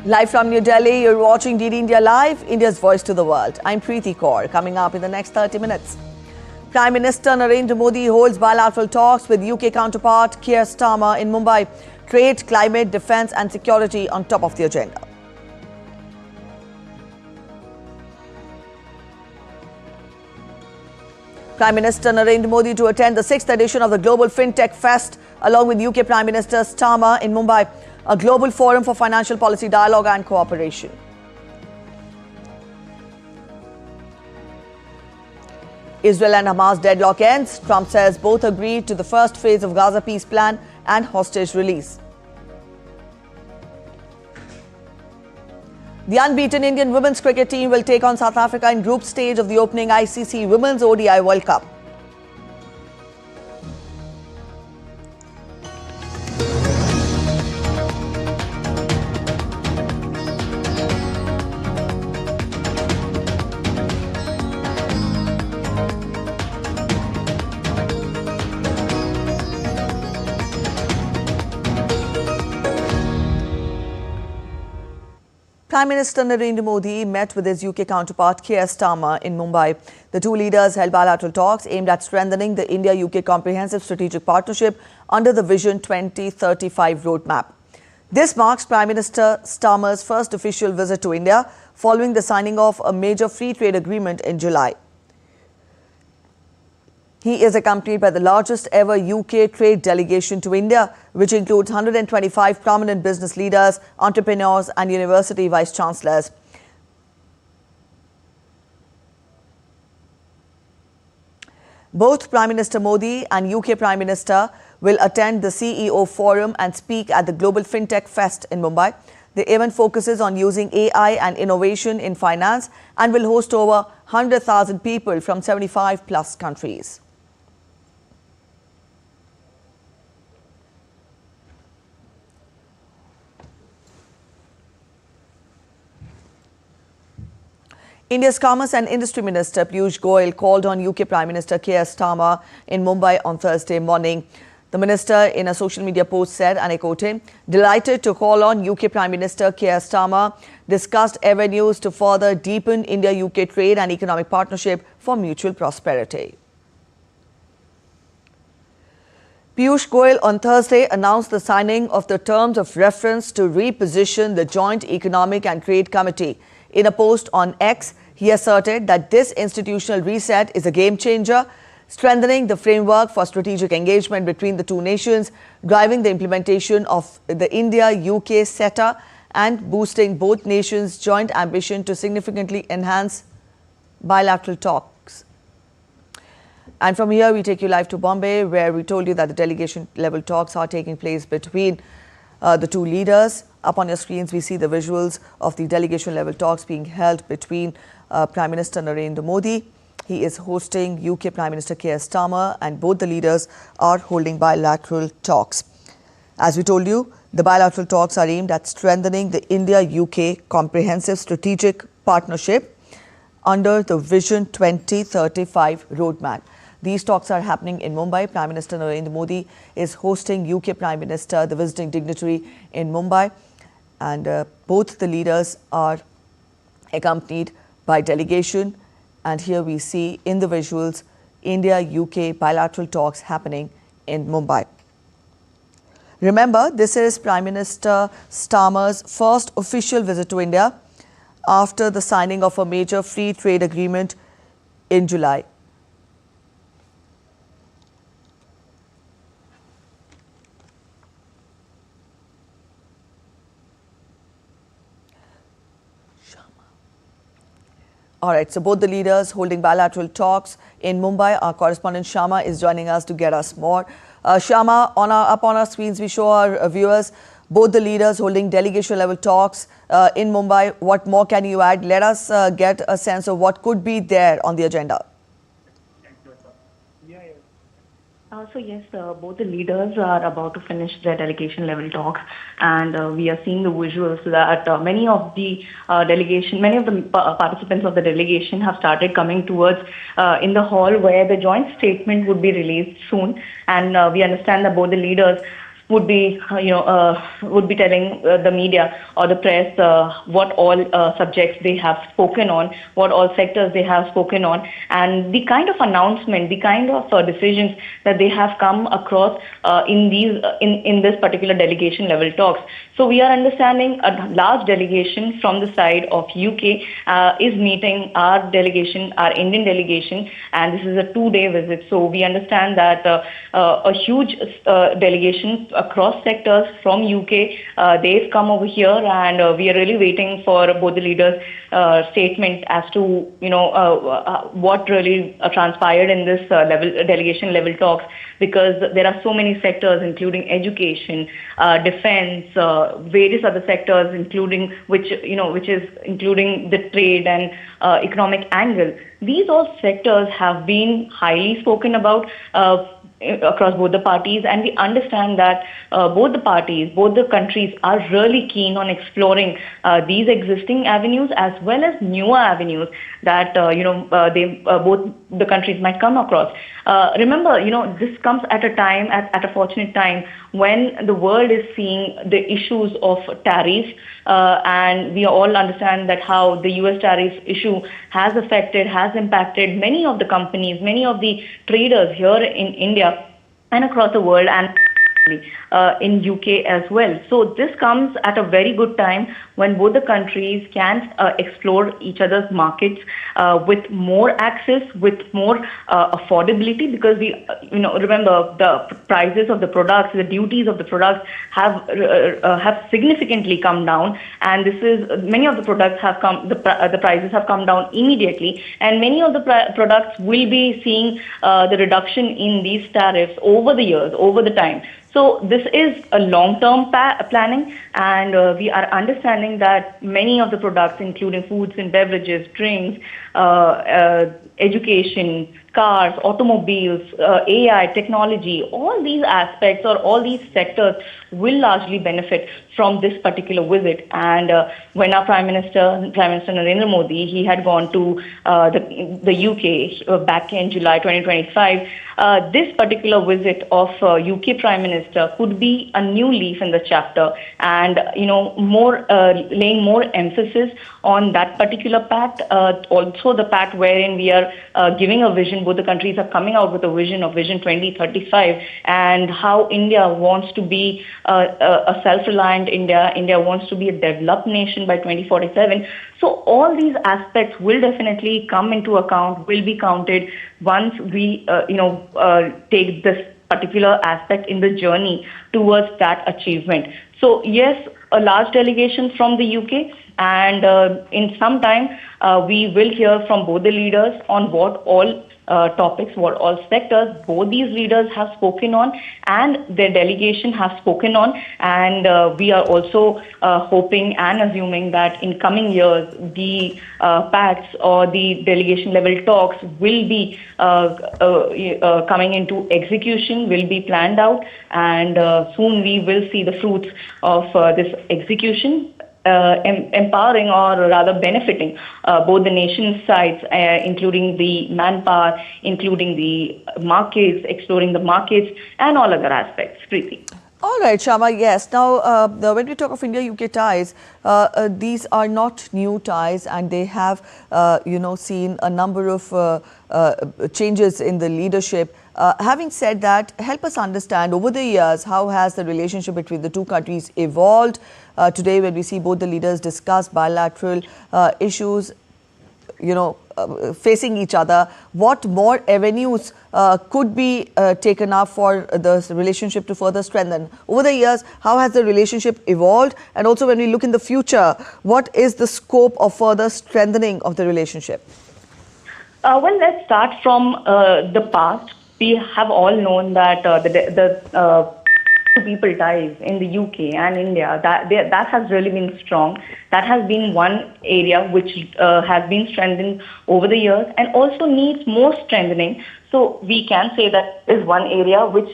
Live from New Delhi, you're watching DD India Live, India's voice to the world. I'm Preeti Kaur. Coming up in the next 30 minutes. Prime Minister Narendra Modi holds bilateral talks with UK counterpart Keir Starmer in Mumbai. Trade, climate, defence and security on top of the agenda. Prime Minister Narendra Modi to attend the 6th edition of the Global Fintech Fest along with UK Prime Minister Starmer in Mumbai, a global forum for financial policy dialogue and cooperation. Israel and Hamas deadlock ends. Trump says both agreed to the first phase of Gaza peace plan and hostage release. The unbeaten Indian women's cricket team will take on South Africa in group stage of the opening ICC Women's ODI World Cup. Prime Minister Narendra Modi met with his UK counterpart Keir Starmer in Mumbai. The two leaders held bilateral talks aimed at strengthening the India-UK comprehensive strategic partnership under the Vision 2035 roadmap. This marks Prime Minister Starmer's first official visit to India following the signing of a major free trade agreement in July. He is accompanied by the largest ever UK trade delegation to India, which includes 125 prominent business leaders, entrepreneurs and university vice-chancellors. Both Prime Minister Modi and UK Prime Minister will attend the CEO Forum and speak at the Global Fintech Fest in Mumbai. The event focuses on using AI and innovation in finance and will host over 100,000 people from 75 plus countries. India's Commerce and Industry Minister Piyush Goyal called on UK Prime Minister Keir Starmer in Mumbai on Thursday morning. The minister in a social media post said, and I quote him, "Delighted to call on UK Prime Minister Keir Starmer, discussed avenues to further deepen India-UK trade and economic partnership for mutual prosperity." Piyush Goyal on Thursday announced the signing of the terms of reference to reposition the Joint Economic and Trade Committee. In a post on X, he asserted that this institutional reset is a game changer, strengthening the framework for strategic engagement between the two nations, driving the implementation of the India-UK CETA and boosting both nations' joint ambition to significantly enhance bilateral talks. And from here, we take you live to Bombay, where we told you that the delegation-level talks are taking place between the two leaders. Up on your screens, we see the visuals of the delegation-level talks being held between Prime Minister Narendra Modi. He is hosting UK Prime Minister Keir Starmer, and both the leaders are holding bilateral talks. As we told you, the bilateral talks are aimed at strengthening the India-UK comprehensive strategic partnership under the Vision 2035 roadmap. These talks are happening in Mumbai. Prime Minister Narendra Modi is hosting UK Prime Minister, the visiting dignitary, in Mumbai. And both the leaders are accompanied by delegation. And here we see in the visuals, India-UK bilateral talks happening in Mumbai. Remember, this is Prime Minister Starmer's first official visit to India after the signing of a major free trade agreement in July. All right, so both the leaders holding bilateral talks in Mumbai. Our correspondent Shama is joining us to get us more. Shama, up on our screens, we show our viewers both the leaders holding delegation-level talks in Mumbai. What more can you add? Let us get a sense of what could be there on the agenda. So yes, both the leaders are about to finish their delegation-level talks, and we are seeing the visuals that many of the participants of the delegation have started coming towards in the hall where the joint statement would be released soon. And we understand that both the leaders would be, would be telling the media or the press what all subjects they have spoken on, what all sectors they have spoken on, and the kind of announcement, the kind of decisions that they have come across in this particular delegation level talks. So we are understanding a large delegation from the side of UK is meeting our delegation, our Indian delegation, and this is a 2-day visit. So we understand that a huge delegation across sectors from UK, they've come over here, and we are really waiting for both the leaders' statement as to what really transpired in this delegation level talks, because there are so many sectors, including education, defense, various other sectors, including which is including the trade and economic angle. These all sectors have been highly spoken about across both the parties, and we understand that both the parties, both the countries are really keen on exploring these existing avenues as well as newer avenues that both the countries might come across. Remember, this comes at a time, at a fortunate time when the world is seeing the issues of tariffs, and we all understand that how the US tariff issue has impacted many of the companies, many of the traders here in India and across the world, and in UK as well. So this comes at a very good time when both the countries can explore each other's markets with more access, with more affordability, because we remember the prices of the products, the duties of the products have significantly come down, and many of the products have come, the prices have come down immediately, and many of the products will be seeing the reduction in these tariffs over the years, over the time. So this is a long-term planning, and we are understanding that many of the products, including foods and beverages, drinks, education, cars, automobiles, AI, technology, all these aspects or all these sectors will largely benefit from this particular visit. And when our Prime Minister Narendra Modi, he had gone to the UK back in July 2025, this particular visit of UK Prime Minister could be a new leaf in the chapter, and laying more emphasis on that particular pact, also the pact wherein we are giving a vision. Both the countries are coming out with a vision of Vision 2035, and how India wants to be a self-reliant India. India wants to be a developed nation by 2047. So all these aspects will definitely come into account, will be counted once we take this particular aspect in the journey towards that achievement. So yes, a large delegation from the UK, and in some time we will hear from both the leaders on what all topics, what all sectors both these leaders have spoken on and their delegation have spoken on, and we are also hoping and assuming that in coming years the pacts or the delegation level talks will be coming into execution, will be planned out, and soon we will see the fruits of this execution, empowering or rather benefiting both the nation's sides, including the manpower, including the markets, exploring the markets, and all other aspects. Preeti. All right, Shama, yes. Now, when we talk of India-UK ties, these are not new ties, and they have, seen a number of changes in the leadership. Having said that, help us understand over the years, how has the relationship between the two countries evolved? Today, when we see both the leaders discuss bilateral issues, facing each other, what more avenues could be taken up for the relationship to further strengthen? Over the years, how has the relationship evolved? And also, when we look in the future, what is the scope of further strengthening of the relationship? Well, let's start from the past. We have all known that the people ties in the UK and India, that has really been strong. That has been one area which has been strengthened over the years and also needs more strengthening. So we can say that is one area which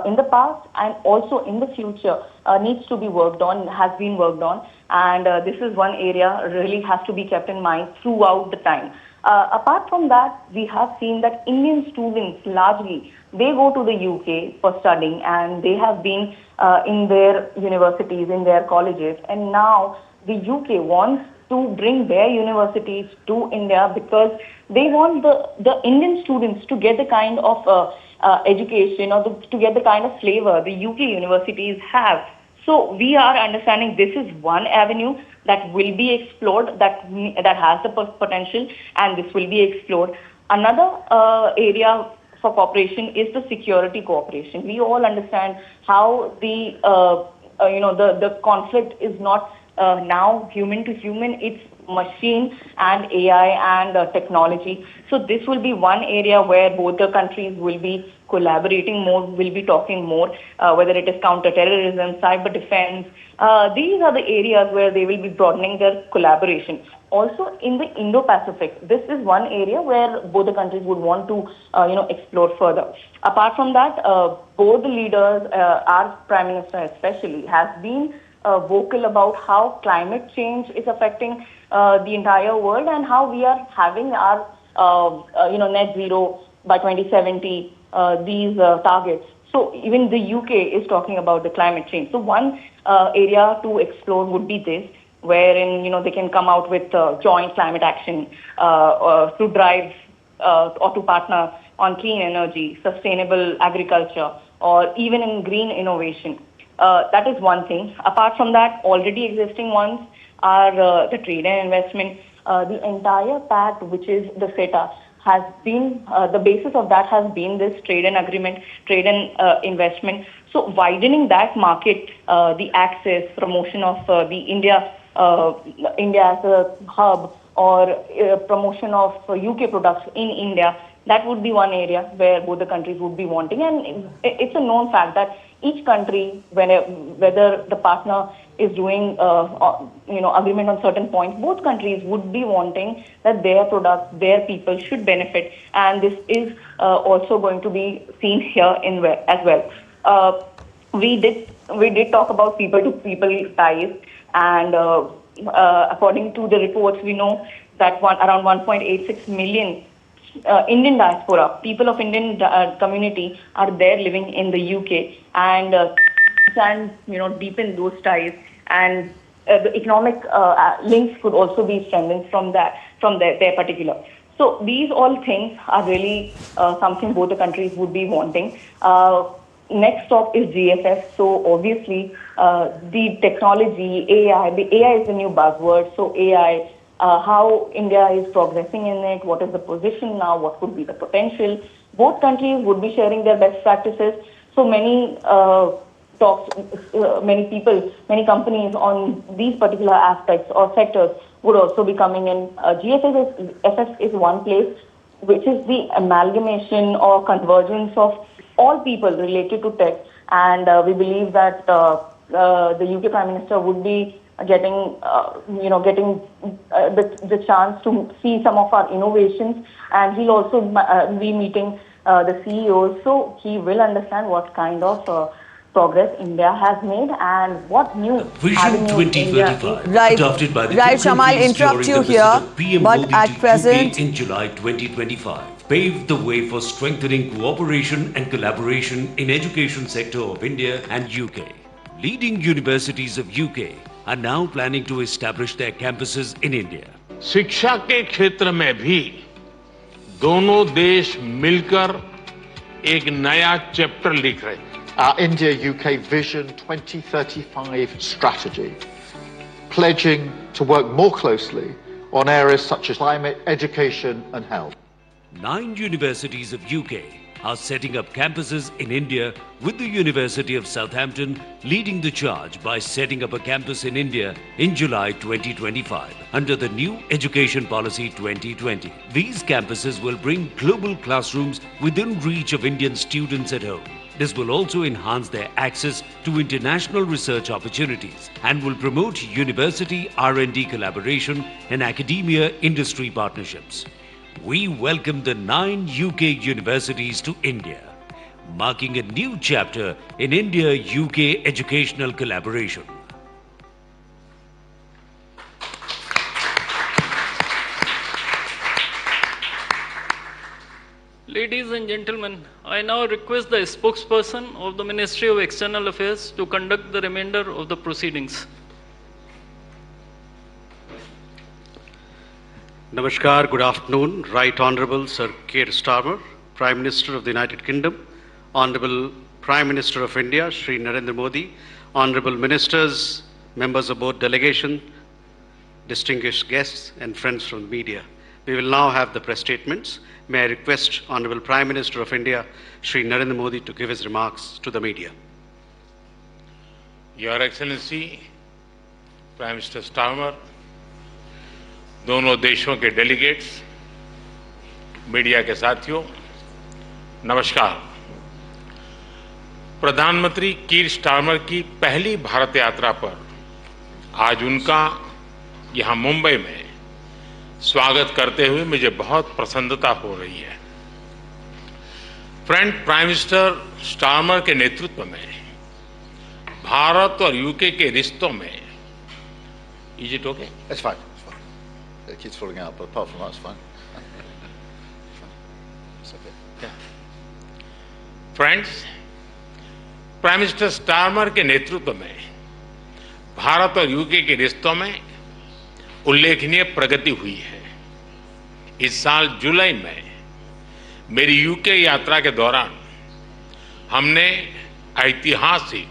in the past and also in the future needs to be worked on, has been worked on, and this is one area really has to be kept in mind throughout the time. Apart from that, we have seen that Indian students largely, they go to the UK for studying, and they have been in their universities, in their colleges, and now the UK wants to bring their universities to India because they want the Indian students to get the kind of education or to get the kind of flavor the UK universities have. So we are understanding this is one avenue that will be explored, that has the potential, and this will be explored. Another area for cooperation is the security cooperation. We all understand how the conflict is not now human to human, it's machine and AI and technology. So this will be one area where both the countries will be collaborating more, will be talking more, whether it is counter-terrorism, cyber defense. These are the areas where they will be broadening their collaboration. Also in the Indo-Pacific, this is one area where both the countries would want to explore further. Apart from that, both the leaders, our Prime Minister especially, has been vocal about how climate change is affecting the entire world and how we are having our net zero by 2070 these targets. So even the UK is talking about the climate change. So one area to explore would be this, wherein they can come out with joint climate action to drive or to partner on clean energy, sustainable agriculture, or even in green innovation. That is one thing. Apart from that, already existing ones are the trade and investment. The entire pact, which is the CETA, has been, the basis of that has been this trade and agreement, trade and investment. So widening that market, the access, promotion of the India as a hub, or promotion of UK products in India, that would be one area where both the countries would be wanting. And it's a known fact that each country, whether the partner is doing agreement on certain points, both countries would be wanting that their products, their people should benefit, and this is also going to be seen here as well. We did talk about people-to-people ties, and according to the reports, we know that around 1.86 million Indian diaspora, people of Indian community, are there living in the UK, and can deepen those ties, and the economic links could also be strengthened from their particular. So these all things are really something both the countries would be wanting. Next stop is GFF. So obviously the technology, AI, the AI is the new buzzword. So AI, how India is progressing in it, what is the position now, what could be the potential. Both countries would be sharing their best practices. So many talks, many people, many companies on these particular aspects or sectors would also be coming in. GFF is one place which is the amalgamation or convergence of all people related to tech, and we believe that the UK Prime Minister would be getting the chance to see some of our innovations, and he'll also be meeting the CEOs, so he will understand what kind of progress India has made and what new Vision 2035 Right, adopted by the right, two Shama, I'll countries interrupt during you the visit here, of PM but Modi at to present, UK in July 2025 paved the way for strengthening cooperation and collaboration in education sector of India and UK. Leading universities of UK are now planning to establish their campuses in India. शिक्षा के क्षेत्र में भी दोनों देश मिलकर एक नया चैप्टर लिख रहे हैं. Our India-UK Vision 2035 strategy, pledging to work more closely on areas such as climate, education and health. 9 universities of UK are setting up campuses in India, with the University of Southampton leading the charge by setting up a campus in India in July 2025 under the new Education Policy 2020. These campuses will bring global classrooms within reach of Indian students at home. This will also enhance their access to international research opportunities and will promote university R&D collaboration and academia industry partnerships. We welcome the 9 UK universities to India, marking a new chapter in India-UK educational collaboration. Ladies and gentlemen, I now request the spokesperson of the Ministry of External Affairs to conduct the remainder of the proceedings. Namaskar, good afternoon. Right Honorable Sir Keir Starmer, Prime Minister of the United Kingdom, Honorable Prime Minister of India, Shri Narendra Modi, Honorable Ministers, members of both delegation, distinguished guests and friends from the media. We will now have the press statements. May I request Honorable Prime Minister of India, Shri Narendra Modi, to give his remarks to the media. Your Excellency, Prime Minister Starmer, दोनों देशों के delegates, media के साथियों, नमस्कार। प्रधानमंत्री कीर Starmer की पहली भारत यात्रा पर आज उनका यहां मुंबई में स्वागत करते हुए मुझे बहुत प्रसन्नता हो रही है। फ्रेंड, प्राइम मिनिस्टर स्टारमर के नेतृत्व में भारत और यूके के रिश्तों में is it okay? It's fine. It keeps falling out, but apart from that, it's fine. It's okay. Friends, prime minister Starmer के नेतृत्व में भारत और यूके के रिश्तों में उल्लेखनीय प्रगति हुई है। इस साल जुलाई में मेरी यूके यात्रा के दौरान हमने ऐतिहासिक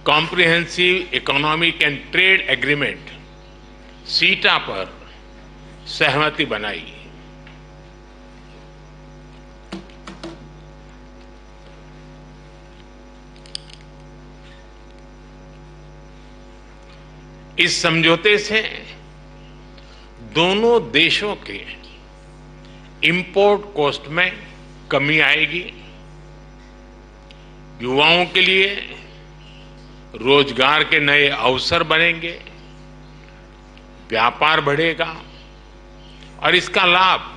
comprehensive economic and trade agreement सीटा पर सहमति बनाई। इस समझौते से दोनों देशों के इंपोर्ट कॉस्ट में कमी आएगी, युवाओं के लिए रोजगार के नए अवसर बनेंगे, व्यापार बढ़ेगा और इसका लाभ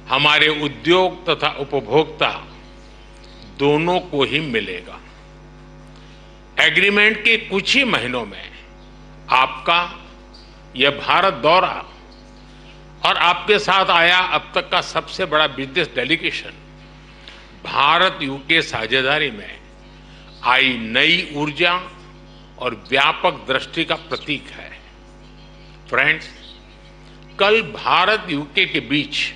हमारे उद्योग तथा उपभोक्ता दोनों को ही मिलेगा। एग्रीमेंट के कुछ ही महीनों में आपका यह भारत दौरा और आपके साथ आया अब तक का सबसे बड़ा बिजनेस डेलीगेशन भारत यूके साझेदारी में आई नई ऊर्जा और व्यापक दृष्टि का प्रतीक है। फ्रेंड्स, कल भारत यूके के बीच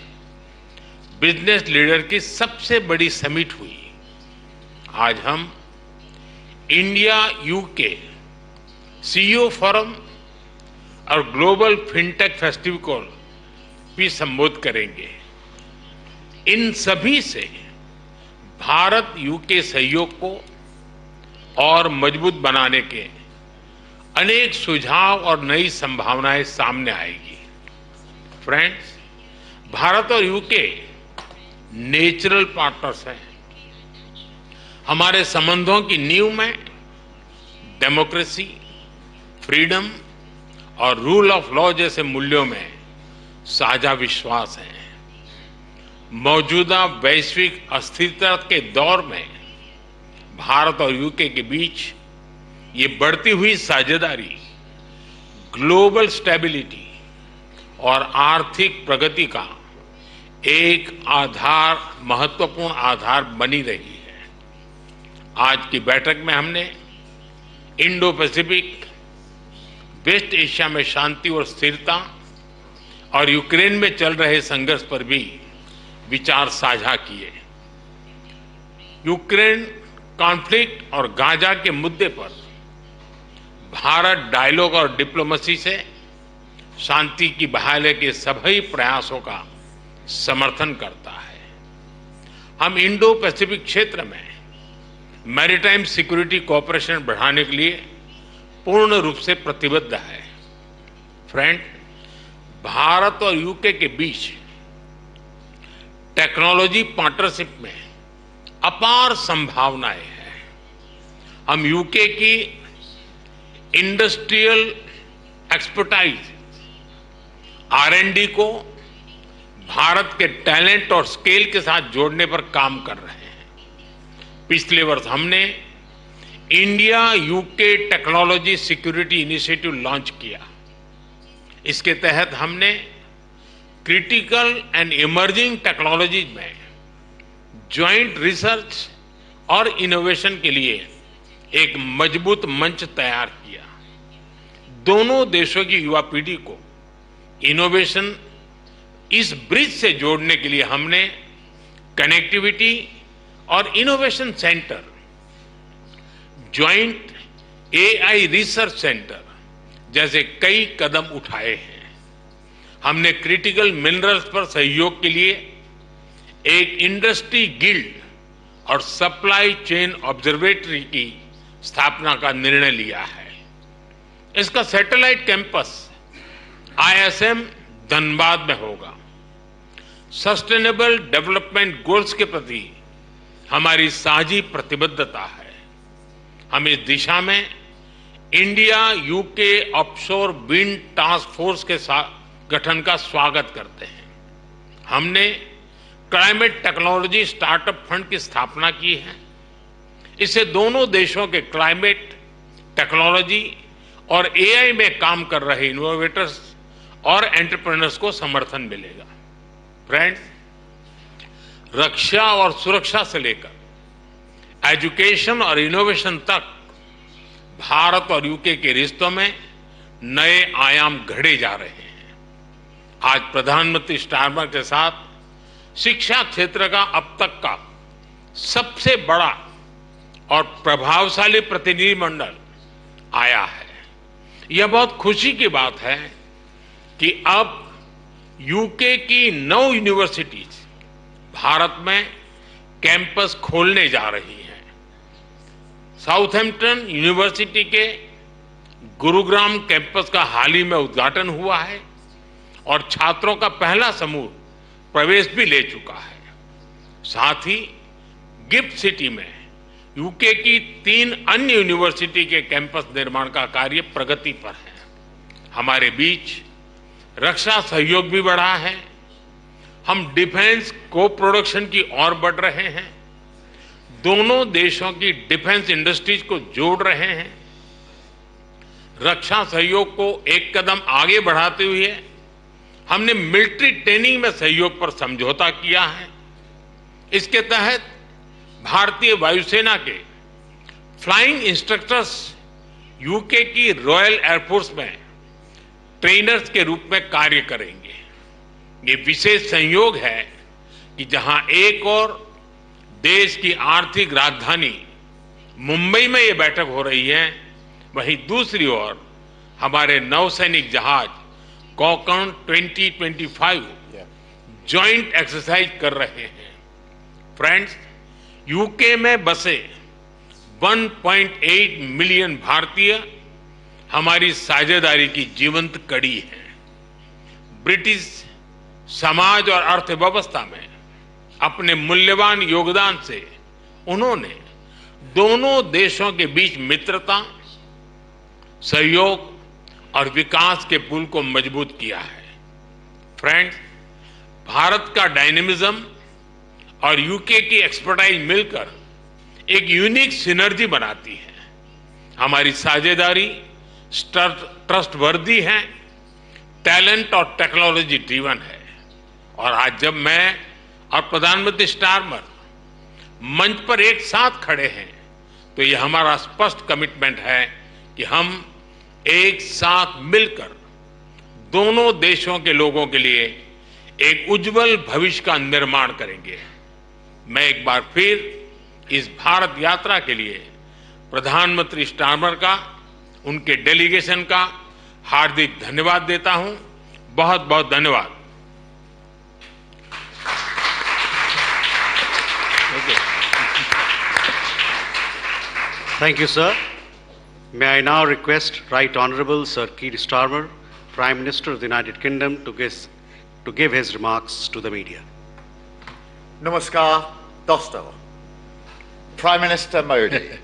बिजनेस लीडर की सबसे बड़ी समिट हुई। आज हम इंडिया यूके सीईओ फोरम और ग्लोबल फिनटेक फेस्टिवल को भी संबोधित करेंगे। इन सभी से भारत यूके सहयोग को और मजबूत बनाने के अनेक सुझाव और नई संभावनाएं सामने आएगी। फ्रेंड्स, भारत और यूके नेचुरल पार्टनर्स हैं। हमारे संबंधों की नींव में डेमोक्रेसी, फ्रीडम और रूल ऑफ लॉ जैसे मूल्यों में साझा विश्वास है। मौजूदा वैश्विक अस्थिरता के दौर में भारत और यूके के बीच ये बढ़ती हुई साझेदारी ग्लोबल स्टेबिलिटी और आर्थिक प्रगति का एक महत्वपूर्ण आधार बनी रही है। आज की बैठक में हमने इंडो पैसिफिक, वेस्ट एशिया में शांति और स्थिरता और यूक्रेन में चल रहे संघर्ष पर भी विचार साझा किए। यूक्रेन कॉन्फ्लिक्ट और गाजा के मुद्दे पर भारत डायलॉग और डिप्लोमेसी से शांति की बहाली के सभी प्रयासों का समर्थन करता है। हम इंडो पैसिफिक क्षेत्र में मैरीटाइम सिक्योरिटी कोऑपरेशन बढ़ाने के लिए पूर्ण रूप से प्रतिबद्ध है। फ्रेंड, भारत और यूके के बीच टेक्नोलॉजी पार्टनरशिप में अपार संभावनाएं हैं। हम यूके की इंडस्ट्रियल एक्सपर्टाइज R&D को भारत के टैलेंट और स्केल के साथ जोड़ने पर काम कर रहे हैं। पिछले वर्ष हमने India UK technology security initiative launch किया। इसके तहत हमने क्रिटिकल एंड इमर्जिंग टेक्नोलॉजीज में ज्वाइंट रिसर्च और इनोवेशन के लिए एक मजबूत मंच तैयार किया। दोनों देशों की युवा पीढ़ी को इनोवेशन इस ब्रिज से जोड़ने के लिए हमने कनेक्टिविटी और innovation centre, joint AI research centre जैसे कई कदम उठाए हैं। हमने क्रिटिकल मिनरल्स पर सहयोग के लिए एक इंडस्ट्री गिल्ड और सप्लाई चेन ऑब्जर्वेटरी की स्थापना का निर्णय लिया है। इसका सैटेलाइट कैंपस आईएसएम धनबाद में होगा। सस्टेनेबल डेवलपमेंट गोल्स के प्रति हमारी साझी प्रतिबद्धता है। हम इस दिशा में India UK offshore wind task force के गठन का स्वागत करते हैं। हमने क्लाइमेट टेक्नोलॉजी स्टार्टअप फंड की स्थापना की है। इससे दोनों देशों के क्लाइमेट टेक्नोलॉजी और एआई में काम कर रहे इनोवेटर्स और एंटरप्रेन्योर्स को समर्थन मिलेगा। फ्रेंड्स, रक्षा और सुरक्षा से लेकर एजुकेशन और इनोवेशन तक भारत और यूके के रिश्तों में नए आयाम घड़े जा रहे हैं। आज प्रधानमंत्री स्टारमर के साथ शिक्षा क्षेत्र का अब तक का सबसे बड़ा और प्रभावशाली प्रतिनिधिमंडल आया है। यह बहुत खुशी की बात है कि अब यूके की 9 यूनिवर्सिटीज भारत में कैंपस खोलने जा रही हैं। साउथहैम्पटन यूनिवर्सिटी के गुरुग्राम कैंपस का हाल ही में उद्घाटन हुआ है और छात्रों का पहला समूह प्रवेश भी ले चुका है। साथ ही गिफ्ट सिटी में यूके की 3 अन्य यूनिवर्सिटी के कैंपस निर्माण का कार्य प्रगति पर है। हमारे बीच रक्षा सहयोग भी बढ़ा है। हम डिफेंस को प्रोडक्शन की ओर बढ़ रहे हैं। दोनों देशों की डिफेंस इंडस्ट्रीज को जोड़ रहे हैं। रक्षा सहयोग को एक कदम आगे बढ़ाते हुए हमने मिलिट्री ट्रेनिंग में सहयोग पर समझौता किया है। इसके तहत भारतीय वायुसेना के फ्लाइंग इंस्ट्रक्टर्स यूके की रॉयल एयरफोर्स में ट्रेनर्स के रूप में कार्य करेंगे। ये विशेष संयोग है कि जहां एक और देश की आर्थिक राजधानी मुंबई में ये बैठक हो रही है, वहीं दूसरी ओर हमारे नौसैनिक जहाज कॉकन 2025 जॉइंट एक्सरसाइज कर रहे हैं। फ्रेंड्स, यूके में बसे 1.8 मिलियन भारतीय हमारी साझेदारी की जीवंत कड़ी है। ब्रिटिश समाज और अर्थव्यवस्था में अपने मूल्यवान योगदान से उन्होंने दोनों देशों के बीच मित्रता, सहयोग और विकास के पुल को मजबूत किया है। फ्रेंड्स, भारत का डायनेमिज्म और यूके की एक्सपर्टाइज मिलकर एक यूनिक सिनर्जी बनाती है। हमारी साझेदारी ट्रस्टवर्दी है, टैलेंट और टेक्नोलॉजी ड्रिवन है। और आज जब मैं और प्रधानमंत्री स्टारमर मंच पर एक साथ खड़े हैं, तो यह हमारा स्पष्ट कमिटमेंट है कि हम एक साथ मिलकर दोनों देशों के लोगों के लिए एक उज्जवल भविष्य का निर्माण करेंगे। मैं एक बार फिर इस भारत यात्रा के लिए प्रधानमंत्री स्टारमर का, उनके डेलीगेशन का हार्दिक धन्यवाद देता हूं। बहुत बहुत धन्यवाद। Thank you, sir. May I now request Right Honourable Sir Keir Starmer, Prime Minister of the United Kingdom, to give his remarks to the media. Namaskar, Dosto. Prime Minister Modi,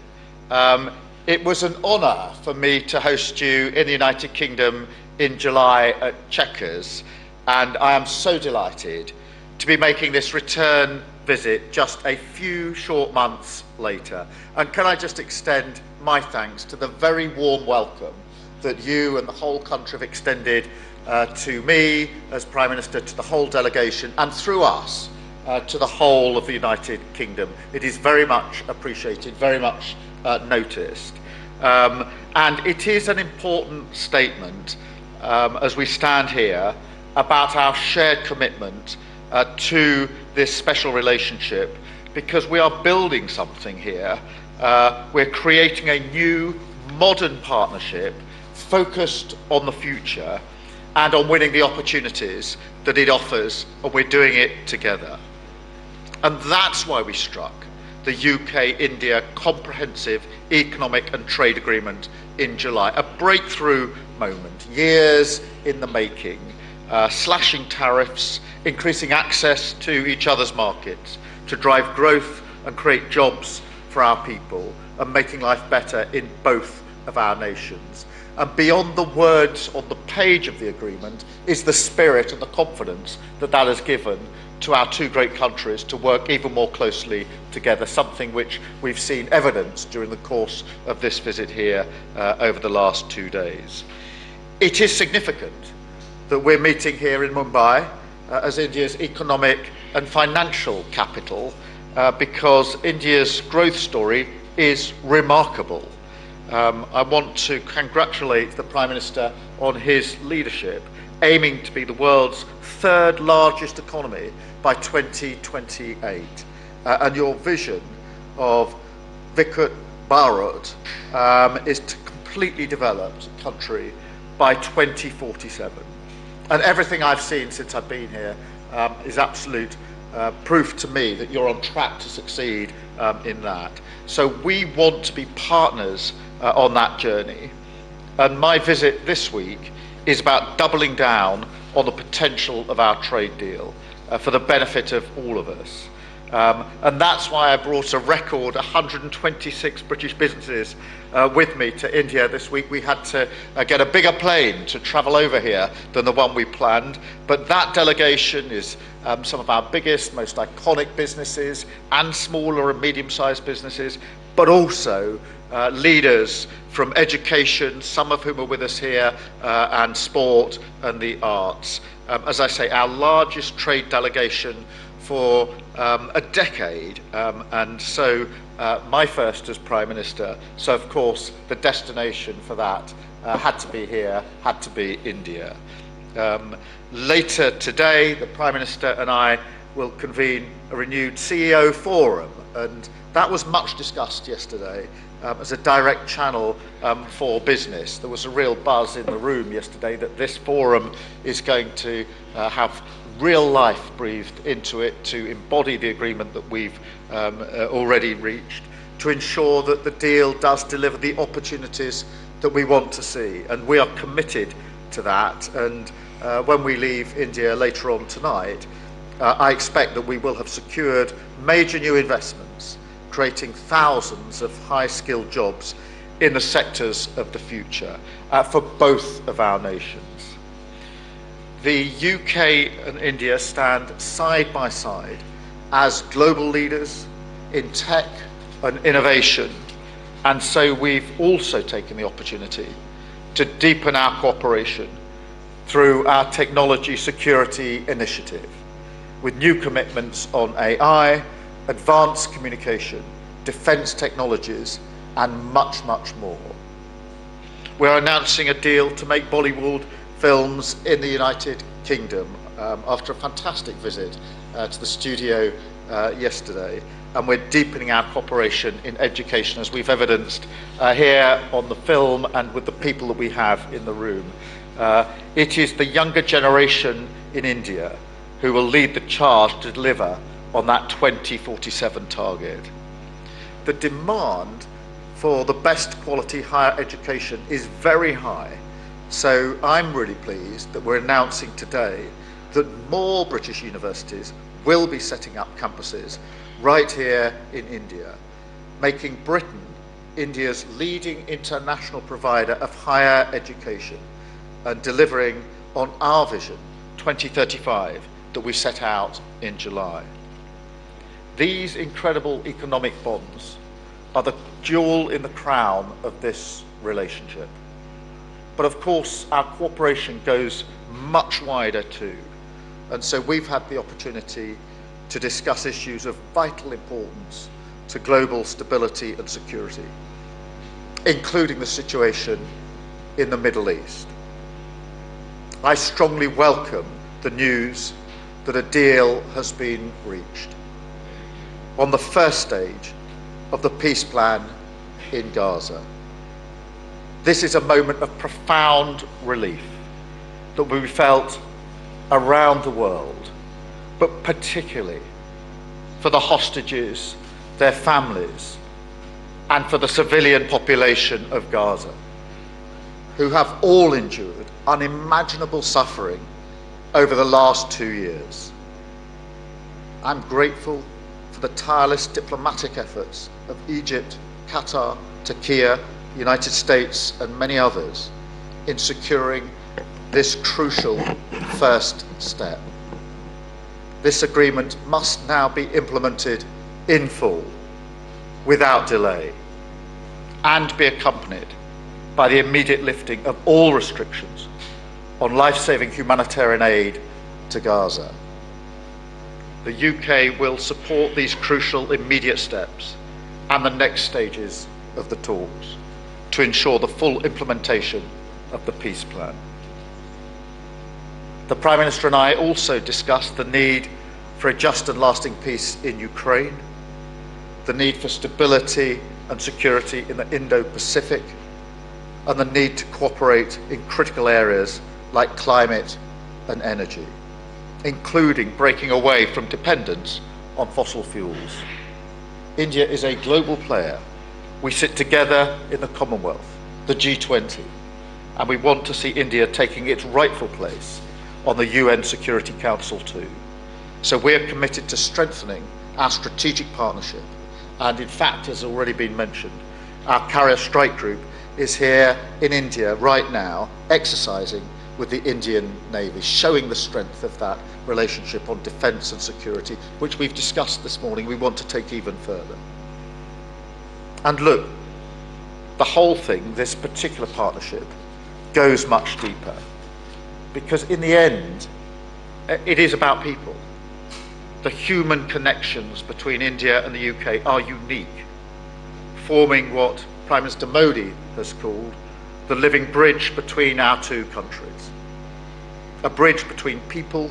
it was an honour for me to host you in the United Kingdom in July at Chequers, and I am so delighted to be making this return visit just a few short months later. And can I just extend my thanks to the very warm welcome that you and the whole country have extended to me as Prime Minister, to the whole delegation, and through us, to the whole of the United Kingdom. It is very much appreciated, very much noticed. And it is an important statement as we stand here about our shared commitment to this special relationship, because we are building something here. We're creating a new, modern partnership focused on the future and on winning the opportunities that it offers, and we're doing it together. And that's why we struck the UK-India Comprehensive Economic and Trade Agreement in July, a breakthrough moment, years in the making, slashing tariffs, increasing access to each other's markets, to drive growth and create jobs for our people, and making life better in both of our nations. And beyond the words on the page of the agreement is the spirit and the confidence that that has given to our two great countries to work even more closely together, something which we've seen evidence during the course of this visit here over the last 2 days. It is significant that we're meeting here in Mumbai as India's economic and financial capital, because India's growth story is remarkable. I want to congratulate the Prime Minister on his leadership, aiming to be the world's third largest economy by 2028. And your vision of Viksit Bharat is to completely developed country by 2047. And everything I've seen since I've been here is absolute proof to me that you're on track to succeed in that. So we want to be partners on that journey. And my visit this week is about doubling down on the potential of our trade deal for the benefit of all of us. And that's why I brought a record 126 British businesses with me to India this week. We had to get a bigger plane to travel over here than the one we planned, but that delegation is some of our biggest, most iconic businesses and smaller and medium-sized businesses, but also leaders from education, some of whom are with us here, and sport and the arts. As I say, our largest trade delegation for a decade, and so my first as Prime Minister, so of course the destination for that had to be here, had to be India. Later today, the Prime Minister and I will convene a renewed CEO forum, and that was much discussed yesterday as a direct channel for business. There was a real buzz in the room yesterday that this forum is going to have real life breathed into it to embody the agreement that we've already reached, to ensure that the deal does deliver the opportunities that we want to see. And we are committed to that. And when we leave India later on tonight, I expect that we will have secured major new investments, creating thousands of high-skilled jobs in the sectors of the future for both of our nations. The UK and India stand side by side as global leaders in tech and innovation, and so we've also taken the opportunity to deepen our cooperation through our technology security initiative, with new commitments on AI, advanced communication, defence technologies, and much, much more. We're announcing a deal to make Bollywood films in the United Kingdom after a fantastic visit to the studio yesterday, and we're deepening our cooperation in education, as we've evidenced here on the film and with the people that we have in the room. It is the younger generation in India who will lead the charge to deliver on that 2047 target. The demand for the best quality higher education is very high. So I'm really pleased that we're announcing today that more British universities will be setting up campuses right here in India, making Britain India's leading international provider of higher education and delivering on our vision 2035 that we set out in July. These incredible economic bonds are the jewel in the crown of this relationship. But of course, our cooperation goes much wider too. And so we've had the opportunity to discuss issues of vital importance to global stability and security, including the situation in the Middle East. I strongly welcome the news that a deal has been reached on the first stage of the peace plan in Gaza. This is a moment of profound relief that we felt around the world, but particularly for the hostages, their families, and for the civilian population of Gaza, who have all endured unimaginable suffering over the last 2 years. I'm grateful for the tireless diplomatic efforts of Egypt, Qatar, Turkey, the United States, and many others in securing this crucial first step. This agreement must now be implemented in full, without delay, and be accompanied by the immediate lifting of all restrictions on life-saving humanitarian aid to Gaza. The UK will support these crucial immediate steps and the next stages of the talks to ensure the full implementation of the peace plan. The Prime Minister and I also discussed the need for a just and lasting peace in Ukraine, the need for stability and security in the Indo-Pacific, and the need to cooperate in critical areas like climate and energy, including breaking away from dependence on fossil fuels. India is a global player. We sit together in the Commonwealth, the G20, and we want to see India taking its rightful place on the UN Security Council too. So we're committed to strengthening our strategic partnership. And in fact, as already been mentioned, our Carrier Strike Group is here in India right now, exercising with the Indian Navy, showing the strength of that relationship on defence and security, which we've discussed this morning. We want to take even further. And look, the whole thing, this particular partnership, goes much deeper. Because in the end, it is about people. The human connections between India and the UK are unique, forming what Prime Minister Modi has called the living bridge between our two countries. A bridge between people,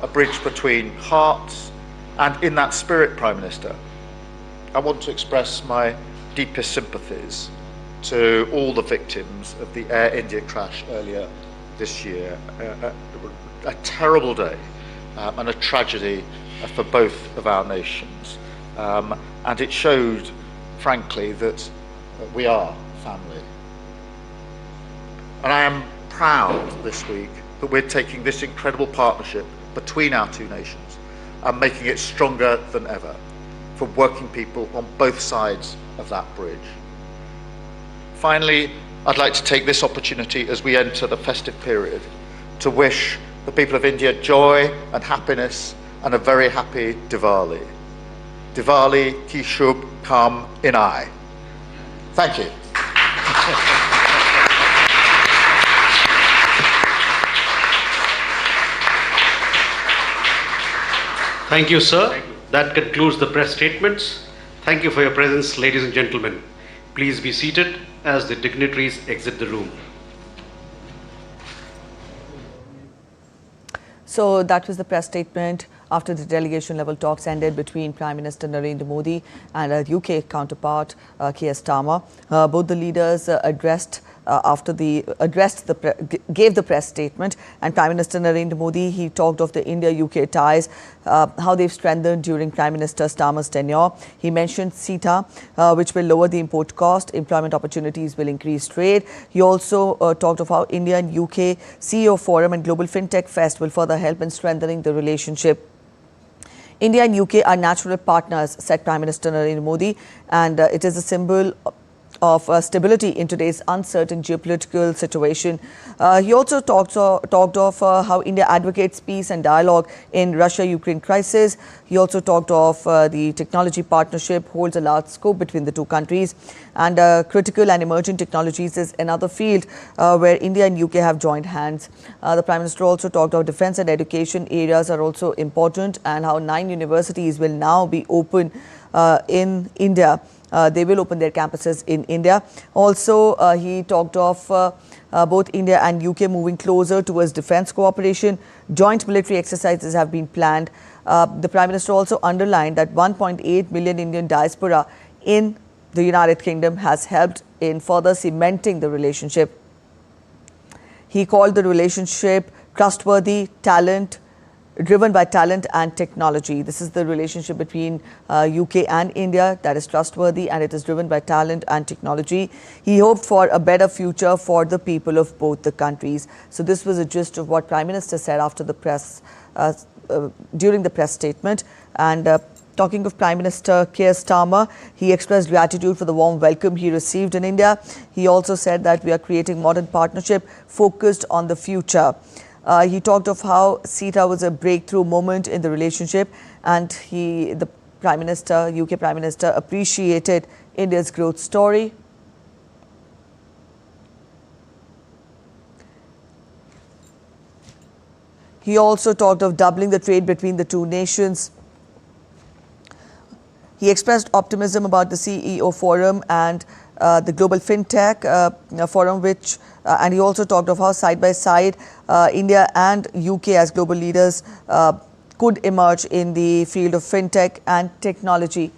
a bridge between hearts, and in that spirit, Prime Minister, I want to express my deepest sympathies to all the victims of the Air India crash earlier this year. A terrible day and a tragedy for both of our nations. And it showed, frankly, that we are family. And I am proud this week that we're taking this incredible partnership between our two nations and making it stronger than ever for working people on both sides of that bridge. Finally, I'd like to take this opportunity as we enter the festive period to wish the people of India joy and happiness and a very happy Diwali. Diwali ki shubh kam inai. Thank you. Thank you, sir. That concludes the press statements. Thank you for your presence, ladies and gentlemen. Please be seated as the dignitaries exit the room. So that was the press statement after the delegation-level talks ended between Prime Minister Narendra Modi and UK counterpart Keir Starmer. Both the leaders gave the press statement, and Prime Minister Narendra Modi, he talked of the India-UK ties, how they've strengthened during Prime Minister Starmer's tenure. He mentioned CETA, which will lower the import cost, employment opportunities will increase trade. He also talked of how India and UK CEO Forum and Global Fintech Fest will further help in strengthening the relationship. India and UK are natural partners, said Prime Minister Narendra Modi, and it is a symbol of stability in today's uncertain geopolitical situation. He also talked of how India advocates peace and dialogue in Russia-Ukraine crisis. He also talked of the technology partnership holds a large scope between the two countries, and critical and emerging technologies is another field where India and UK have joined hands. The Prime Minister also talked of defence and education areas are also important, and how 9 universities will now be open in India. They will open their campuses in India. Also, he talked of both India and UK moving closer towards defence cooperation. Joint military exercises have been planned. The Prime Minister also underlined that 1.8 million Indian diaspora in the United Kingdom has helped in further cementing the relationship. He called the relationship trustworthy, driven by talent and technology. This is the relationship between UK and India that is trustworthy, and it is driven by talent and technology. He hoped for a better future for the people of both the countries. So this was a gist of what Prime Minister said after the press, during the press statement. And talking of Prime Minister Keir Starmer, he expressed gratitude for the warm welcome he received in India. He also said that we are creating modern partnership focused on the future. He talked of how CETA was a breakthrough moment in the relationship, and the Prime Minister, UK Prime Minister, appreciated India's growth story. He also talked of doubling the trade between the two nations. He expressed optimism about the CEO Forum and the Global Fintech Forum, and he also talked of how side by side India and UK as global leaders could emerge in the field of fintech and technology.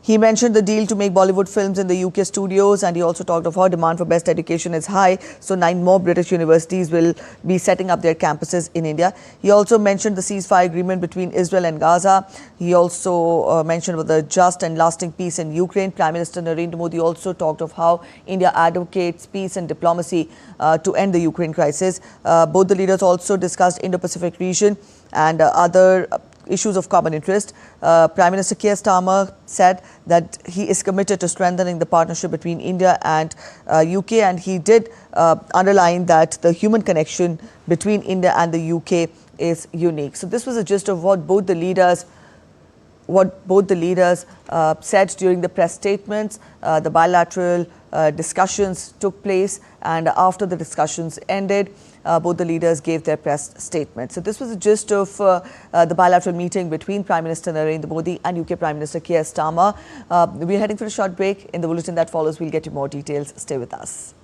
He mentioned the deal to make Bollywood films in the UK studios, and he also talked of how demand for best education is high. So 9 more British universities will be setting up their campuses in India. He also mentioned the ceasefire agreement between Israel and Gaza. He also mentioned about the just and lasting peace in Ukraine. Prime Minister Narendra Modi also talked of how India advocates peace and diplomacy to end the Ukraine crisis. Both the leaders also discussed Indo-Pacific region and other issues of common interest. Prime Minister Keir Starmer said that he is committed to strengthening the partnership between India and UK, and he did underline that the human connection between India and the UK is unique. So this was a gist of what both the leaders said during the press statements. The bilateral discussions took place, and after the discussions ended, both the leaders gave their press statement. So this was a gist of the bilateral meeting between Prime Minister Narendra Modi and UK Prime Minister Keir Starmer. We're heading for a short break. In the bulletin that follows, we'll get you more details. Stay with us.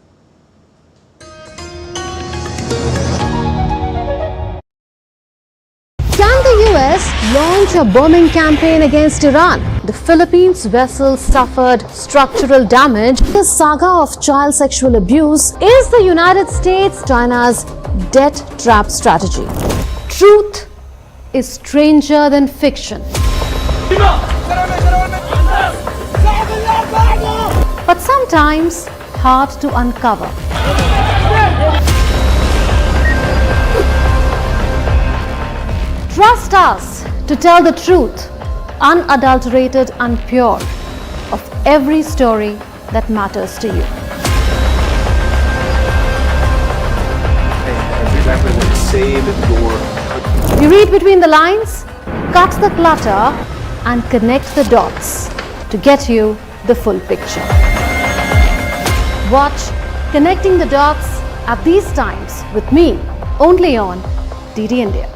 Can the US launch a bombing campaign against Iran? The Philippines vessel suffered structural damage. The saga of child sexual abuse is the United States China's debt trap strategy. Truth is stranger than fiction. But sometimes hard to uncover. Trust us to tell the truth, unadulterated and pure, of every story that matters to you. You read between the lines, cut the clutter, and connect the dots to get you the full picture. Watch Connecting the Dots at these times with me, only on DD India.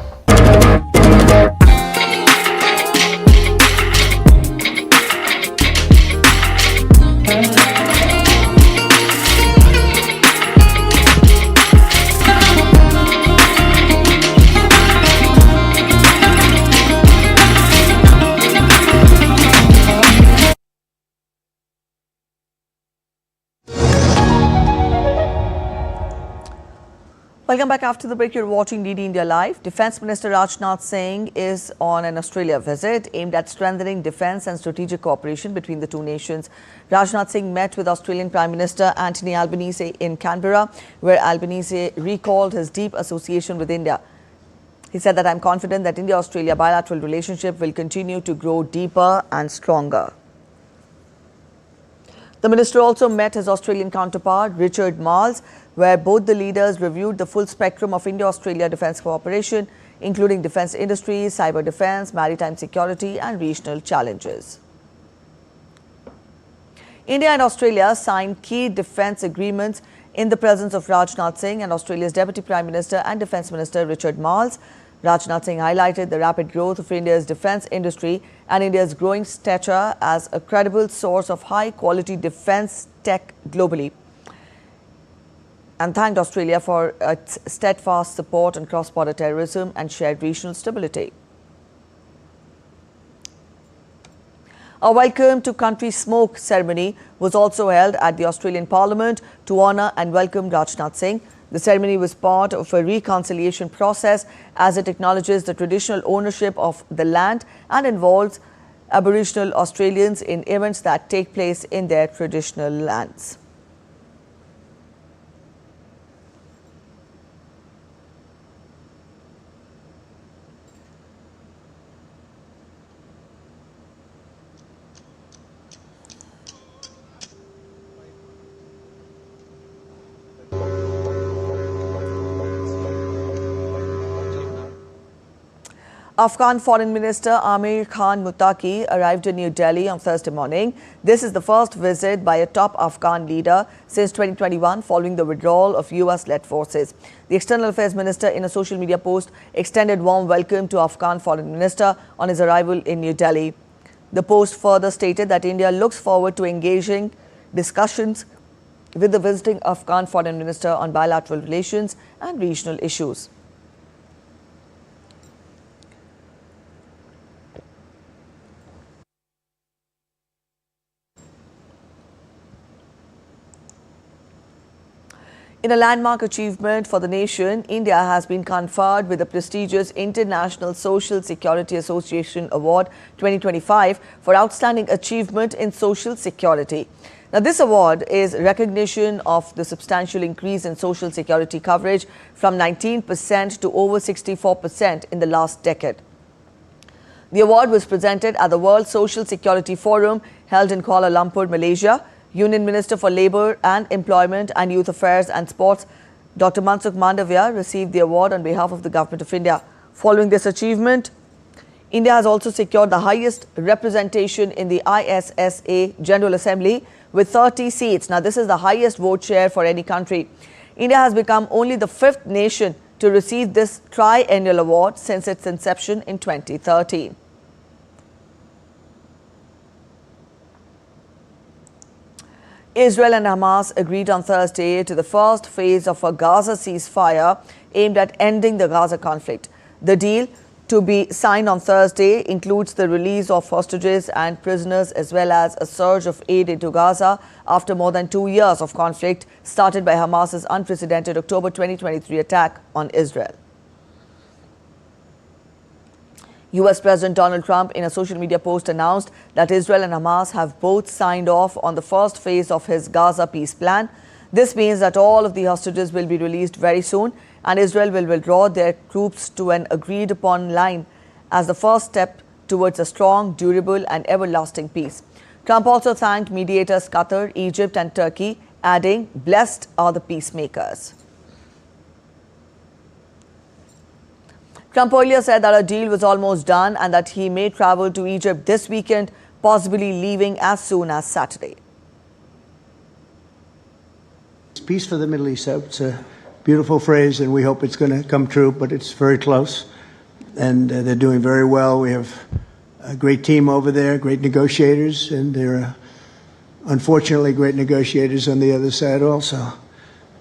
Welcome back. After the break, you're watching DD India Live. Defence Minister Rajnath Singh is on an Australia visit aimed at strengthening defence and strategic cooperation between the two nations. Rajnath Singh met with Australian Prime Minister Anthony Albanese in Canberra, where Albanese recalled his deep association with India. He said that I'm confident that India-Australia bilateral relationship will continue to grow deeper and stronger. The minister also met his Australian counterpart, Richard Marles, where both the leaders reviewed the full spectrum of India-Australia defence cooperation, including defence industries, cyber defence, maritime security and regional challenges. India and Australia signed key defence agreements in the presence of Rajnath Singh and Australia's Deputy Prime Minister and Defence Minister Richard Marles. Rajnath Singh highlighted the rapid growth of India's defence industry and India's growing stature as a credible source of high-quality defence tech globally, and thanked Australia for its steadfast support on cross-border terrorism and shared regional stability. A welcome to country smoke ceremony was also held at the Australian Parliament to honour and welcome Rajnath Singh. The ceremony was part of a reconciliation process as it acknowledges the traditional ownership of the land and involves Aboriginal Australians in events that take place in their traditional lands. Afghan Foreign Minister Amir Khan Muttaqi arrived in New Delhi on Thursday morning. This is the first visit by a top Afghan leader since 2021 following the withdrawal of US-led forces. The External Affairs Minister, in a social media post, extended warm welcome to Afghan Foreign Minister on his arrival in New Delhi. The post further stated that India looks forward to engaging discussions with the visiting Afghan Foreign Minister on bilateral relations and regional issues. In a landmark achievement for the nation, India has been conferred with the prestigious International Social Security Association Award 2025 for outstanding achievement in social security. Now, this award is recognition of the substantial increase in social security coverage from 19% to over 64% in the last decade. The award was presented at the World Social Security Forum held in Kuala Lumpur, Malaysia. Union Minister for Labour and Employment and Youth Affairs and Sports, Dr. Mansukh Mandavia, received the award on behalf of the Government of India. Following this achievement, India has also secured the highest representation in the ISSA General Assembly with 30 seats. Now, this is the highest vote share for any country. India has become only the 5th nation to receive this triennial award since its inception in 2013. Israel and Hamas agreed on Thursday to the first phase of a Gaza ceasefire aimed at ending the Gaza conflict. The deal, to be signed on Thursday, includes the release of hostages and prisoners as well as a surge of aid into Gaza after more than 2 years of conflict started by Hamas's unprecedented October 2023 attack on Israel. US President Donald Trump, in a social media post, announced that Israel and Hamas have both signed off on the first phase of his Gaza peace plan. This means that all of the hostages will be released very soon and Israel will withdraw their troops to an agreed-upon line as the first step towards a strong, durable and everlasting peace. Trump also thanked mediators Qatar, Egypt and Turkey, adding, "Blessed are the peacemakers." Trump earlier said that a deal was almost done and that he may travel to Egypt this weekend, possibly leaving as soon as Saturday. Peace for the Middle East. It's a beautiful phrase and we hope it's going to come true, but it's very close and they're doing very well. We have a great team over there, great negotiators, and there are unfortunately great negotiators on the other side also.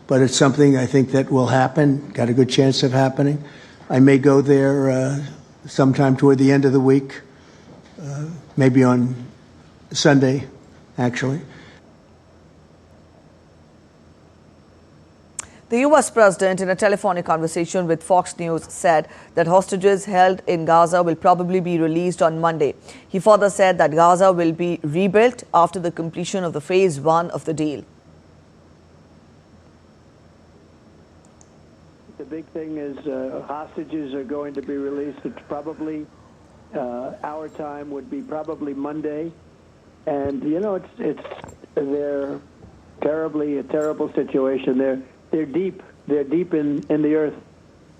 But it's something I think that will happen, got a good chance of happening. I may go there sometime toward the end of the week, maybe on Sunday, actually. The US President, in a telephonic conversation with Fox News, said that hostages held in Gaza will probably be released on Monday. He further said that Gaza will be rebuilt after the completion of the phase 1 of the deal. The big thing is hostages are going to be released. It's probably, our time would be probably Monday. And, you know, it's they're a terrible situation. They're deep in the earth,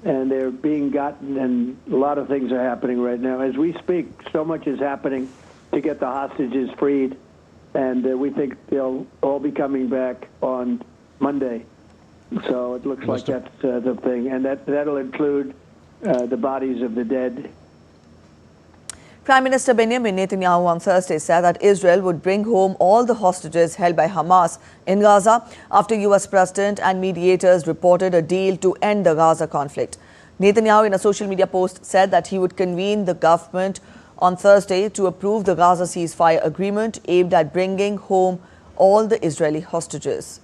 and they're being gotten, and a lot of things are happening right now. As we speak, so much is happening to get the hostages freed, and we think they'll all be coming back on Monday. So it looks like that's the thing, and that'll include the bodies of the dead. Prime Minister Benjamin Netanyahu on Thursday said that Israel would bring home all the hostages held by Hamas in Gaza after U.S. President and mediators reported a deal to end the Gaza conflict. Netanyahu, in a social media post, said that he would convene the government on Thursday to approve the Gaza ceasefire agreement aimed at bringing home all the Israeli hostages.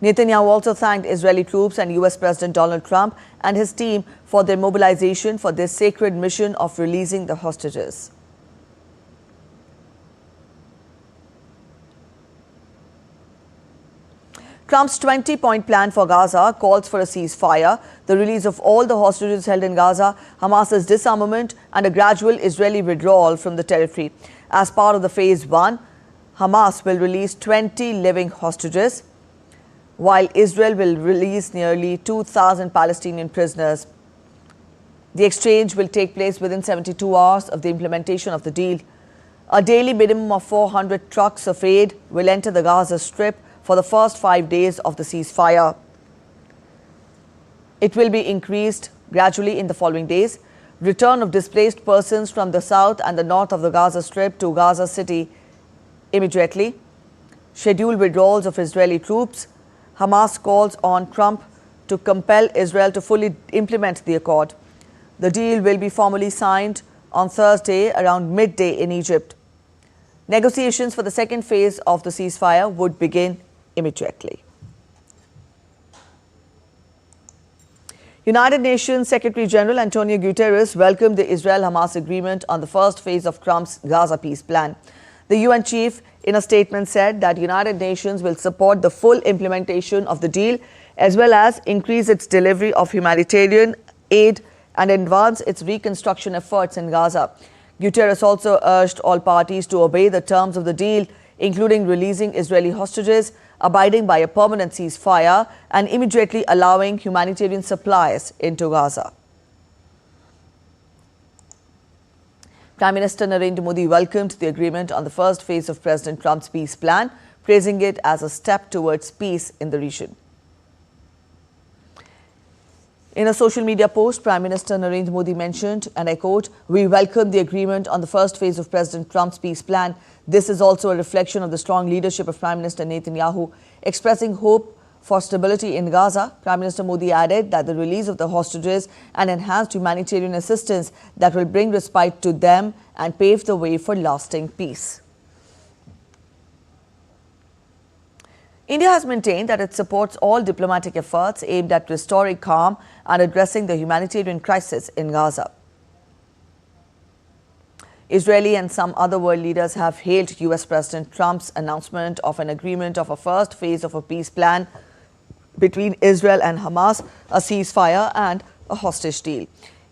Netanyahu also thanked Israeli troops and U.S. President Donald Trump and his team for their mobilization for this sacred mission of releasing the hostages. Trump's 20-point plan for Gaza calls for a ceasefire, the release of all the hostages held in Gaza, Hamas's disarmament, and a gradual Israeli withdrawal from the territory. As part of the Phase 1, Hamas will release 20 living hostages, while Israel will release nearly 2,000 Palestinian prisoners. The exchange will take place within 72 hours of the implementation of the deal. A daily minimum of 400 trucks of aid will enter the Gaza Strip for the first 5 days of the ceasefire. It will be increased gradually in the following days. Return of displaced persons from the south and the north of the Gaza Strip to Gaza City immediately. Scheduled withdrawals of Israeli troops. Hamas calls on Trump to compel Israel to fully implement the accord. The deal will be formally signed on Thursday around midday in Egypt. Negotiations for the second phase of the ceasefire would begin immediately. United Nations Secretary General Antonio Guterres welcomed the Israel-Hamas agreement on the first phase of Trump's Gaza peace plan. The UN chief, in a statement, said that United Nations will support the full implementation of the deal as well as increase its delivery of humanitarian aid and advance its reconstruction efforts in Gaza. Guterres also urged all parties to obey the terms of the deal, including releasing Israeli hostages, abiding by a permanent ceasefire, and immediately allowing humanitarian supplies into Gaza. Prime Minister Narendra Modi welcomed the agreement on the first phase of President Trump's peace plan, praising it as a step towards peace in the region. In a social media post, Prime Minister Narendra Modi mentioned, and I quote, "We welcome the agreement on the first phase of President Trump's peace plan. This is also a reflection of the strong leadership of Prime Minister Netanyahu, expressing hope for stability in Gaza." Prime Minister Modi added that the release of the hostages and enhanced humanitarian assistance that will bring respite to them and pave the way for lasting peace. India has maintained that it supports all diplomatic efforts aimed at restoring calm and addressing the humanitarian crisis in Gaza. Israeli and some other world leaders have hailed U.S. President Trump's announcement of an agreement of a first phase of a peace plan between Israel and Hamas, a ceasefire and a hostage deal.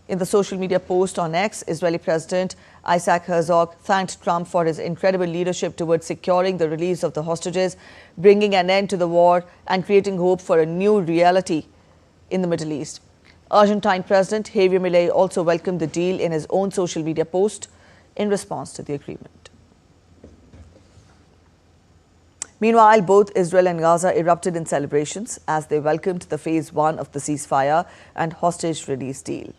In the social media post on X, Israeli President Isaac Herzog thanked Trump for his incredible leadership towards securing the release of the hostages, bringing an end to the war and creating hope for a new reality in the Middle East. Argentine President Javier Milei also welcomed the deal in his own social media post in response to the agreement. Meanwhile, both Israel and Gaza erupted in celebrations as they welcomed the Phase 1 of the ceasefire and hostage release deal.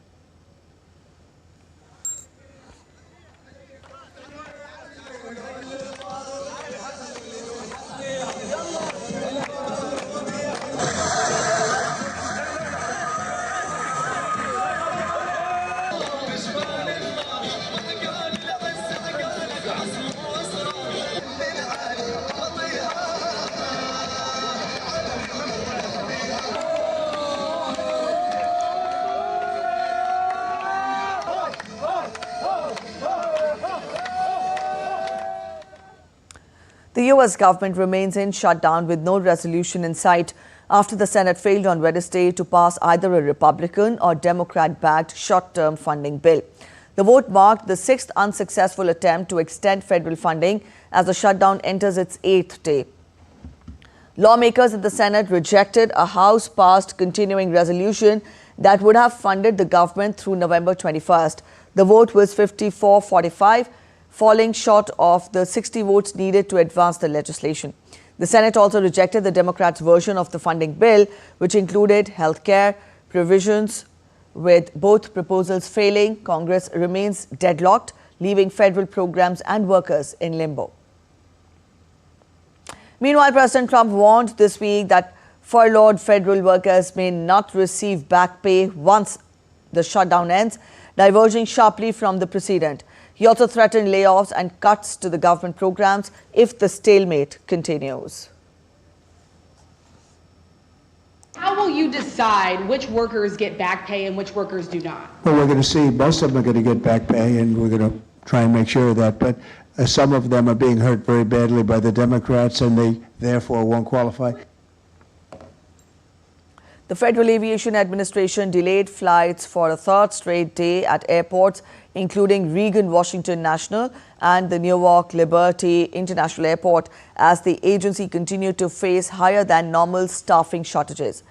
The U.S. government remains in shutdown with no resolution in sight after the Senate failed on Wednesday to pass either a Republican or Democrat-backed short-term funding bill. The vote marked the sixth unsuccessful attempt to extend federal funding as the shutdown enters its eighth day. Lawmakers in the Senate rejected a House-passed continuing resolution that would have funded the government through November 21st. The vote was 54-45, falling short of the 60 votes needed to advance the legislation. The Senate also rejected the Democrats' version of the funding bill, which included healthcare provisions. With both proposals failing, Congress remains deadlocked, leaving federal programs and workers in limbo. Meanwhile, President Trump warned this week that furloughed federal workers may not receive back pay once the shutdown ends, diverging sharply from the precedent. He also threatened layoffs and cuts to the government programs if the stalemate continues. How will you decide which workers get back pay and which workers do not? Well, we're going to see most of them are going to get back pay, and we're going to try and make sure of that. But some of them are being hurt very badly by the Democrats, and they therefore won't qualify. The Federal Aviation Administration delayed flights for a third straight day at airports, including Reagan Washington National and the Newark Liberty International Airport, as the agency continued to face higher than normal staffing shortages.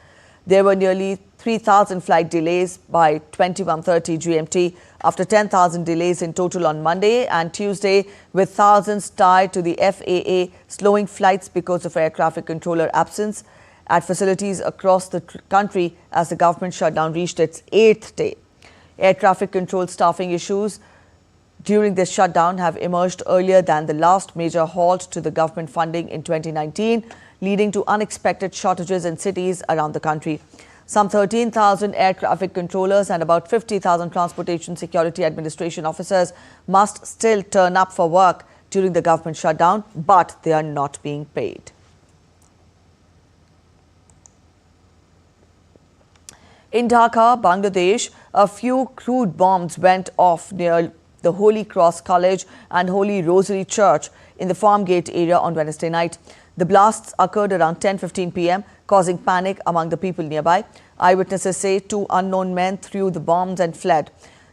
There were nearly 3,000 flight delays by 21:30 GMT, after 10,000 delays in total on Monday and Tuesday, with thousands tied to the FAA slowing flights because of air traffic controller absence at facilities across the country as the government shutdown reached its eighth day. Air traffic control staffing issues during this shutdown have emerged earlier than the last major halt to the government funding in 2019, leading to unexpected shortages in cities around the country. Some 13,000 air traffic controllers and about 50,000 Transportation Security Administration officers must still turn up for work during the government shutdown, but they are not being paid. In Dhaka, Bangladesh, a few crude bombs went off near the Holy Cross College and Holy Rosary Church in the Farmgate area on Wednesday night. The blasts occurred around 10:15 p.m., causing panic among the people nearby. Eyewitnesses say two unknown men threw the bombs and fled.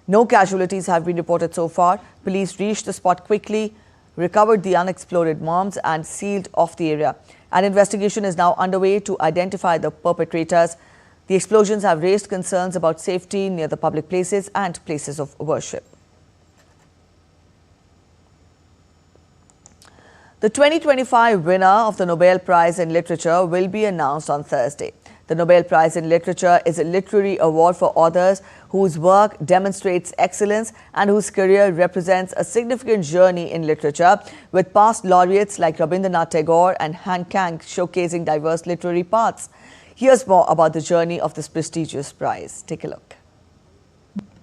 No casualties have been reported so far. Police reached the spot quickly, recovered the unexploded bombs and sealed off the area. An investigation is now underway to identify the perpetrators. The explosions have raised concerns about safety near the public places and places of worship. The 2025 winner of the Nobel Prize in Literature will be announced on Thursday. The Nobel Prize in Literature is a literary award for authors whose work demonstrates excellence and whose career represents a significant journey in literature, with past laureates like Rabindranath Tagore and Han Kang showcasing diverse literary paths. Here's more about the journey of this prestigious prize. Take a look.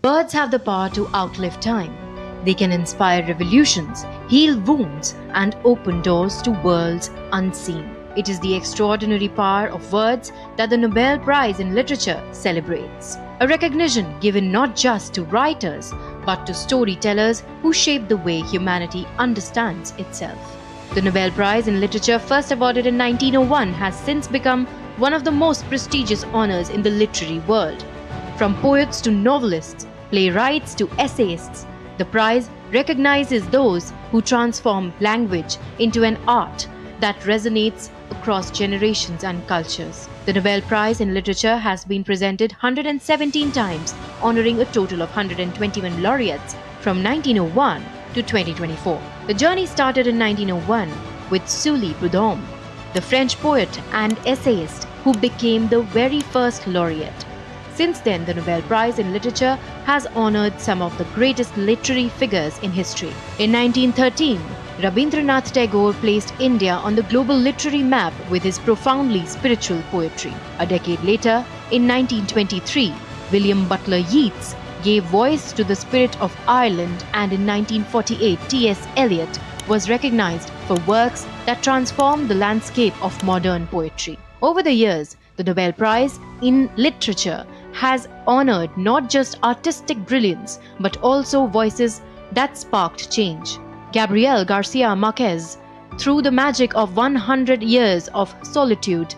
Words have the power to outlive time. They can inspire revolutions, heal wounds, and open doors to worlds unseen. It is the extraordinary power of words that the Nobel Prize in Literature celebrates. A recognition given not just to writers, but to storytellers who shape the way humanity understands itself. The Nobel Prize in Literature, first awarded in 1901, has since become one of the most prestigious honors in the literary world. From poets to novelists, playwrights to essayists, the prize recognizes those who transform language into an art that resonates across generations and cultures. The Nobel Prize in Literature has been presented 117 times, honoring a total of 121 laureates from 1901 to 2024. The journey started in 1901 with Sully Prudhomme, the French poet and essayist who became the very first laureate. Since then, the Nobel Prize in Literature has honored some of the greatest literary figures in history. In 1913, Rabindranath Tagore placed India on the global literary map with his profoundly spiritual poetry. A decade later, in 1923, William Butler Yeats gave voice to the spirit of Ireland, and in 1948, T.S. Eliot was recognized for works that transformed the landscape of modern poetry. Over the years, the Nobel Prize in Literature has honored not just artistic brilliance, but also voices that sparked change. Gabriel Garcia Marquez, through the magic of 100 Years of Solitude,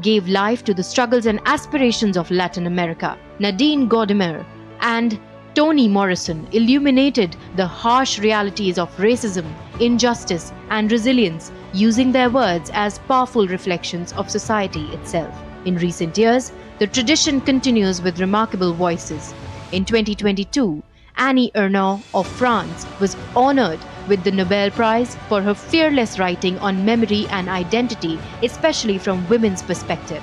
gave life to the struggles and aspirations of Latin America. Nadine Gordimer and Toni Morrison illuminated the harsh realities of racism, injustice, and resilience, using their words as powerful reflections of society itself. In recent years, the tradition continues with remarkable voices. In 2022, Annie Ernaux of France was honored with the Nobel Prize for her fearless writing on memory and identity, especially from women's perspective.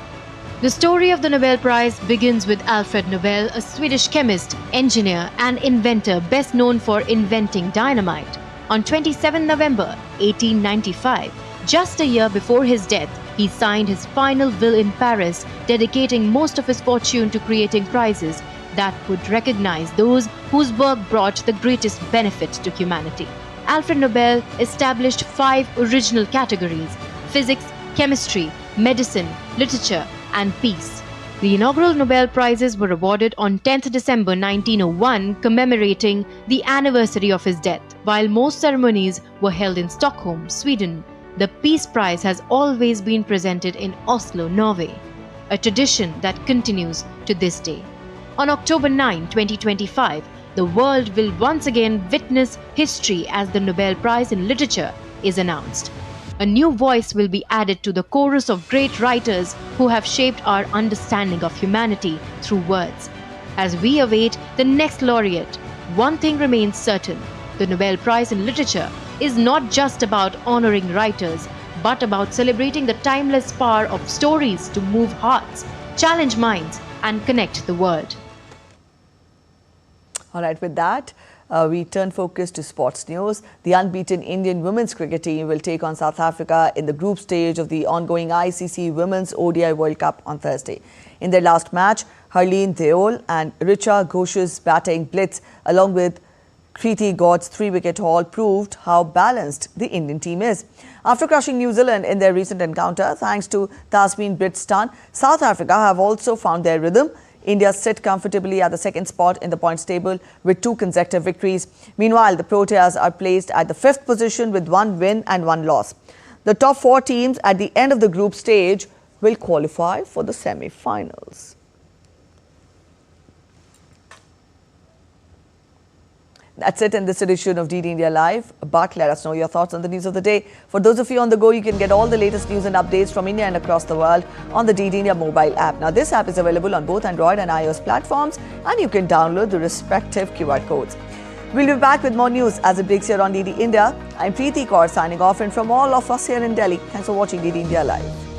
The story of the Nobel Prize begins with Alfred Nobel, a Swedish chemist, engineer, and inventor best known for inventing dynamite. On 27 November 1895, just a year before his death, he signed his final will in Paris, dedicating most of his fortune to creating prizes that would recognize those whose work brought the greatest benefit to humanity. Alfred Nobel established 5 original categories: physics, chemistry, medicine, literature, and peace. The inaugural Nobel Prizes were awarded on 10th December 1901, commemorating the anniversary of his death. While most ceremonies were held in Stockholm, Sweden, the Peace Prize has always been presented in Oslo, Norway, a tradition that continues to this day. On October 9, 2025, the world will once again witness history as the Nobel Prize in Literature is announced. A new voice will be added to the chorus of great writers who have shaped our understanding of humanity through words. As we await the next laureate, one thing remains certain: the Nobel Prize in Literature is not just about honoring writers, but about celebrating the timeless power of stories to move hearts, challenge minds, and connect the world. All right, with that, we turn focus to sports news. The unbeaten Indian women's cricket team will take on South Africa in the group stage of the ongoing ICC Women's ODI World Cup on Thursday. In their last match, Harleen Deol and Richa Ghosh's batting blitz, along with Kriti God's 3-wicket haul, proved how balanced the Indian team is. After crushing New Zealand in their recent encounter, thanks to Tasmin Britt's stun, South Africa have also found their rhythm. India sit comfortably at the second spot in the points table with 2 consecutive victories. Meanwhile, the Proteas are placed at the 5th position with 1 win and 1 loss. The top 4 teams at the end of the group stage will qualify for the semi-finals. That's it in this edition of DD India Live. But let us know your thoughts on the news of the day. For those of you on the go, you can get all the latest news and updates from India and across the world on the DD India mobile app. Now, this app is available on both Android and iOS platforms, and you can download the respective QR codes. We'll be back with more news as it breaks here on DD India. I'm Preeti Kaur signing off, and from all of us here in Delhi, thanks for watching DD India Live.